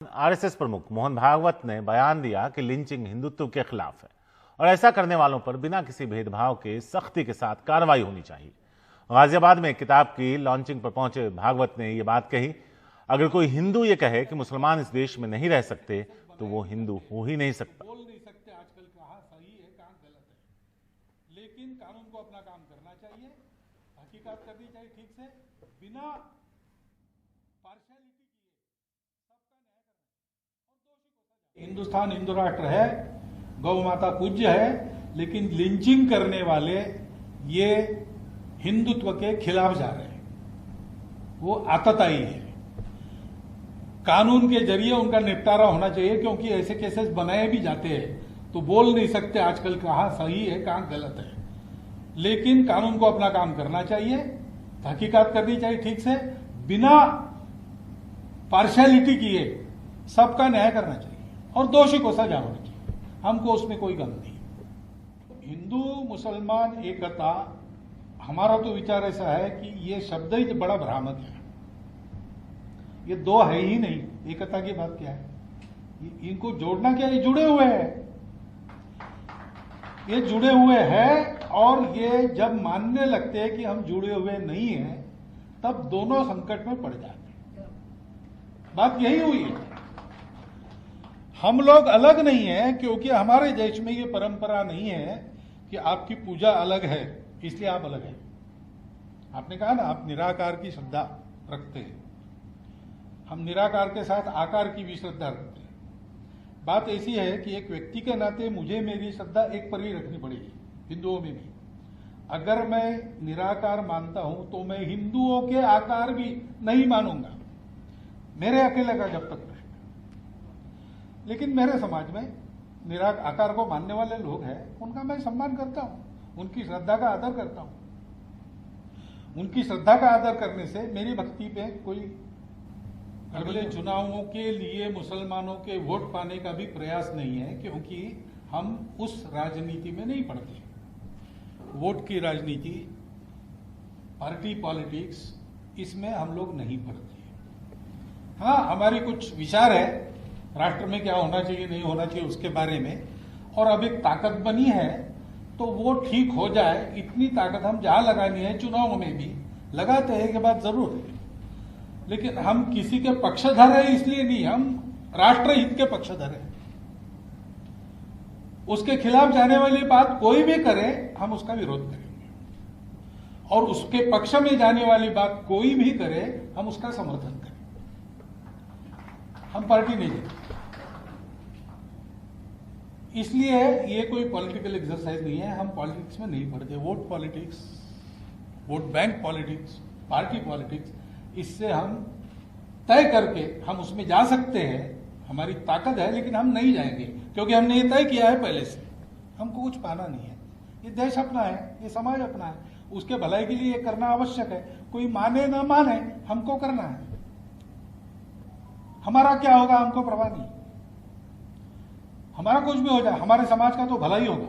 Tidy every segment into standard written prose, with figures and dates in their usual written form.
RSS प्रमुख मोहन भागवत ने बयान दिया कि लिंचिंग हिंदुत्व के खिलाफ है और ऐसा करने वालों पर बिना किसी भेदभाव के सख्ती के साथ कार्रवाई होनी चाहिए। गाजियाबाद में किताब की लॉन्चिंग पर पहुंचे भागवत ने यह बात कही, अगर कोई हिंदू ये कहे कि मुसलमान इस देश में नहीं रह सकते तो वो हिंदू हो ही नहीं सकता। बोल नहीं सकते आजकल कहाँ सही है कहाँ गलत है, लेकिन कानून को अपना काम करना चाहिए, हकीकत करनी चाहिए ठीक से, बिना पार्शियलिटी किए सबका न्याय करना और दोषी को सजा। हिंदुस्तान हिंदू राष्ट्र है, गौ माता पूज्य है, लेकिन लिंचिंग करने वाले ये हिंदुत्व के खिलाफ जा रहे हैं, वो आतताई है। कानून के जरिए उनका निपटारा होना चाहिए, क्योंकि ऐसे केसेस बनाए भी जाते हैं तो बोल नहीं सकते आजकल कहाँ सही है कहाँ गलत है, लेकिन कानून को अपना काम करना चाहिए, तहकीकात करनी चाहिए ठीक से, बिना पार्शियलिटी किए सबका न्याय करना चाहिए और दोषी को सजा होनी चाहिए, हमको उसमें कोई गम नहीं। हिंदू मुसलमान एकता, हमारा तो विचार ऐसा है कि ये शब्द ही बड़ा भ्रामक है, ये दो है ही नहीं, एकता की बात क्या है, इनको जोड़ना क्या, ये जुड़े हुए हैं, ये जुड़े हुए हैं, और ये जब मानने लगते हैं कि हम जुड़े हुए नहीं हैं तब दोनों संकट में पड़ जाते हैं। बात यही हुई है, हम लोग अलग नहीं है क्योंकि हमारे देश में ये परंपरा नहीं है कि आपकी पूजा अलग है इसलिए आप अलग हैं। आपने कहा ना, आप निराकार की श्रद्धा रखते हैं, हम निराकार के साथ आकार की भी श्रद्धा रखते हैं। बात ऐसी है कि एक व्यक्ति के नाते मुझे मेरी श्रद्धा एक पर ही रखनी पड़ेगी, हिंदुओं में भी। अगर मैं निराकार मानता हूं तो मैं हिंदुओं के आकार भी नहीं मानूंगा, मेरे अकेले का जब तक प्रश्न। लेकिन मेरे समाज में आकार को मानने वाले लोग हैं, उनका मैं सम्मान करता हूं, उनकी श्रद्धा का आदर करता हूं। उनकी श्रद्धा का आदर करने से मेरी भक्ति पे कोई अगले चुनावों के लिए मुसलमानों के वोट पाने का भी प्रयास नहीं है, क्योंकि हम उस राजनीति में नहीं पड़ते। वोट की राजनीति, पार्टी पॉलिटिक्स, इसमें हम लोग नहीं पड़ते। हाँ, हमारी कुछ विचार है राष्ट्र में क्या होना चाहिए नहीं होना चाहिए उसके बारे में, और अब एक ताकत बनी है तो वो ठीक हो जाए, इतनी ताकत हम जहां लगानी है चुनाव में भी लगाते हैं कि बात जरूर है। लेकिन हम किसी के पक्षधर है इसलिए नहीं, हम राष्ट्रहित के पक्षधर हैं। उसके खिलाफ जाने वाली बात कोई भी करे हम उसका विरोध करेंगे, और उसके पक्ष में जाने वाली बात कोई भी करे हम उसका समर्थन करें। हम पार्टी नहीं देते, इसलिए ये कोई पॉलिटिकल एक्सरसाइज नहीं है, हम पॉलिटिक्स में नहीं पड़ते। Vote politics, vote bank politics, party politics, इससे हम तय करके हम उसमें जा सकते हैं, हमारी ताकत है, लेकिन हम नहीं जाएंगे क्योंकि हमने ये तय किया है पहले से, हमको कुछ पाना नहीं है। ये देश अपना है, ये समाज अपना है, उसके भलाई के लिए ये करना आवश्यक है। कोई माने ना माने, हमको करना है। हमारा क्या होगा हमको परवाह नहीं, हमारा कुछ भी हो जाए, हमारे समाज का तो भला ही होगा।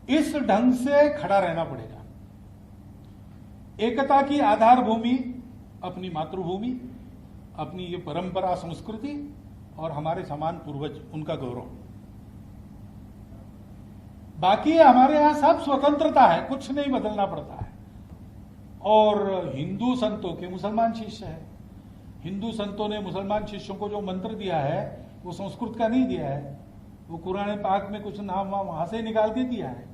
इस ढंग से खड़ा रहना पड़ेगा। एकता की आधार भूमि अपनी मातृभूमि, अपनी ये परंपरा, संस्कृति और हमारे समान पूर्वज, उनका गौरव। बाकी हमारे यहां सब स्वतंत्रता है, कुछ नहीं बदलना पड़ता है। और हिंदू संतों के मुसलमान शिष्य है, हिंदू संतों ने मुसलमान शिष्यों को जो मंत्र दिया है वो संस्कृत का नहीं दिया है, वो कुरान पाक में कुछ नाम वहां से निकाल के दिया है।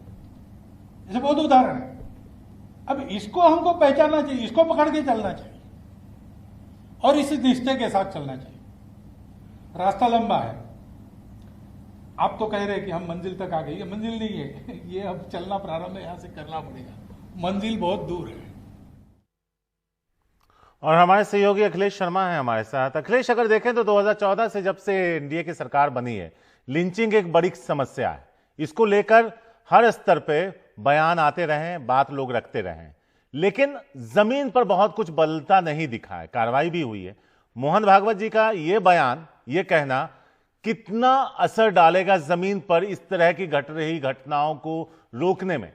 ऐसे बहुत उदाहरण है। अब इसको हमको पहचानना चाहिए, इसको पकड़ के चलना चाहिए और इस निश्चय के साथ चलना चाहिए। रास्ता लंबा है, आप तो कह रहे हैं कि हम मंजिल तक आ गए, ये मंजिल नहीं है, ये अब चलना प्रारंभ यहां से करना पड़ेगा, मंजिल बहुत दूर है। और हमारे सहयोगी अखिलेश शर्मा हैं हमारे साथ। अखिलेश, अगर देखें तो 2014 से जब से एनडीए की सरकार बनी है, लिंचिंग एक बड़ी समस्या है। इसको लेकर हर स्तर पे बयान आते रहे, बात लोग रखते रहे, लेकिन जमीन पर बहुत कुछ बदलता नहीं दिखा है। कार्रवाई भी हुई है। मोहन भागवत जी का यह बयान, यह कहना कितना असर डालेगा जमीन पर इस तरह की घट रही घटनाओं को रोकने में?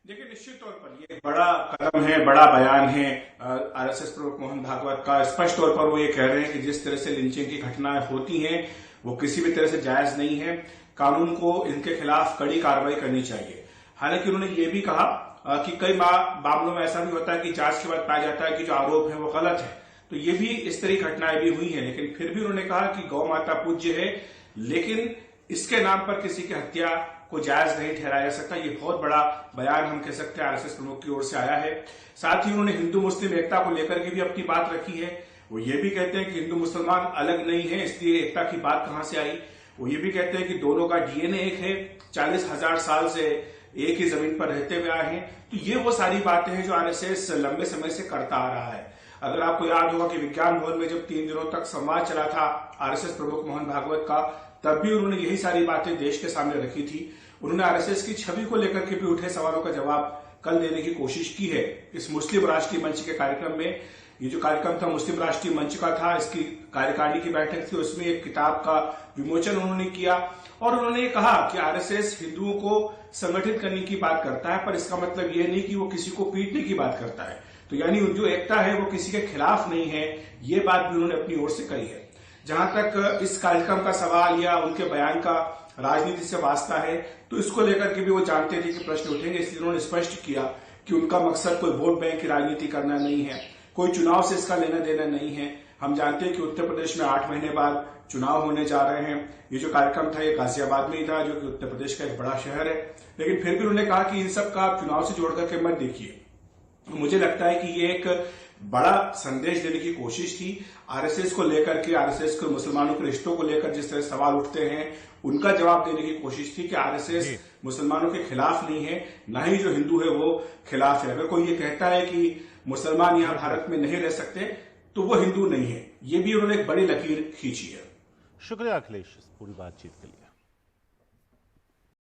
देखिए, निश्चित तौर पर ये बड़ा कदम है, बड़ा बयान है आरएसएस प्रमुख मोहन भागवत का। स्पष्ट तौर पर वो ये कह रहे हैं कि जिस तरह से लिंचिंग की घटनाएं होती हैं वो किसी भी तरह से जायज नहीं है, कानून को इनके खिलाफ कड़ी कार्रवाई करनी चाहिए। हालांकि उन्होंने ये भी कहा कि कई मामलों में ऐसा भी होता है कि जांच के बाद पाया जाता है कि जो आरोप है वो गलत है, तो ये भी इस तरह की घटनाएं भी हुई हैं। लेकिन फिर भी उन्होंने कहा कि गौ माता पूज्य है, लेकिन इसके नाम पर किसी की हत्या को जायज नहीं ठहराया जा सकता। ये बहुत बड़ा बयान हम कह सकते हैं आरएसएस प्रमुख की ओर से आया है। साथ ही उन्होंने हिंदू मुस्लिम एकता को लेकर के भी अपनी बात रखी है। वो ये भी कहते हैं कि हिंदू मुसलमान अलग नहीं है, इसलिए एकता की बात कहां से आई। वो ये भी कहते हैं कि दोनों का डीएनए एक है, 40,000 साल से एक ही जमीन पर रहते हुए आए हैं। तो ये वो सारी बातें हैं जो आरएसएस लंबे समय से करता आ रहा है। अगर आपको याद होगा कि विज्ञान भवन में जब 3 दिनों तक संवाद चला था आरएसएस प्रमुख मोहन भागवत का, तब भी उन्होंने यही सारी बातें देश के सामने रखी थी। उन्होंने आरएसएस की छवि को लेकर के भी उठे सवालों का जवाब कल देने की कोशिश की है इस मुस्लिम राष्ट्रीय मंच के कार्यक्रम में। ये जो कार्यक्रम था मुस्लिम राष्ट्रीय मंच का था, इसकी कार्यकारिणी की बैठक थी, उसमें एक किताब का विमोचन उन्होंने किया और उन्होंने ये कहा कि आरएसएस हिंदुओं को संगठित करने की बात करता है, पर इसका मतलब ये नहीं कि वो किसी को पीटने की बात करता है। तो यानी जो एकता है वो किसी के खिलाफ नहीं है, ये बात भी उन्होंने अपनी ओर से कही है। जहां तक इस कार्यक्रम का सवाल या उनके बयान का राजनीति से वास्ता है, तो इसको लेकर के भी वो जानते थे कि प्रश्न उठेंगे, इसलिए उन्होंने स्पष्ट किया कि उनका मकसद कोई वोट बैंक की राजनीति करना नहीं है, कोई चुनाव से इसका लेना देना नहीं है। हम जानते हैं कि उत्तर प्रदेश में 8 महीने बाद चुनाव होने जा रहे हैं। ये जो कार्यक्रम था ये गाजियाबाद में ही था, जो कि उत्तर प्रदेश का एक बड़ा शहर है। लेकिन फिर भी उन्होंने कहा कि इन सब का चुनाव से जोड़ करके मत देखिए। मुझे लगता है कि ये एक बड़ा संदेश देने की कोशिश थी आरएसएस को लेकर के। आरएसएस को मुसलमानों के रिश्तों को लेकर जिस तरह सवाल उठते हैं उनका जवाब देने की कोशिश थी कि आरएसएस मुसलमानों के खिलाफ नहीं है, ना ही जो हिंदू है वो खिलाफ है। अगर कोई ये कहता है कि मुसलमान यहां भारत में नहीं रह सकते तो वो हिंदू नहीं है, ये भी उन्होंने एक बड़ी लकीर खींची है। शुक्रिया अखिलेश इस पूरी बातचीत के लिए।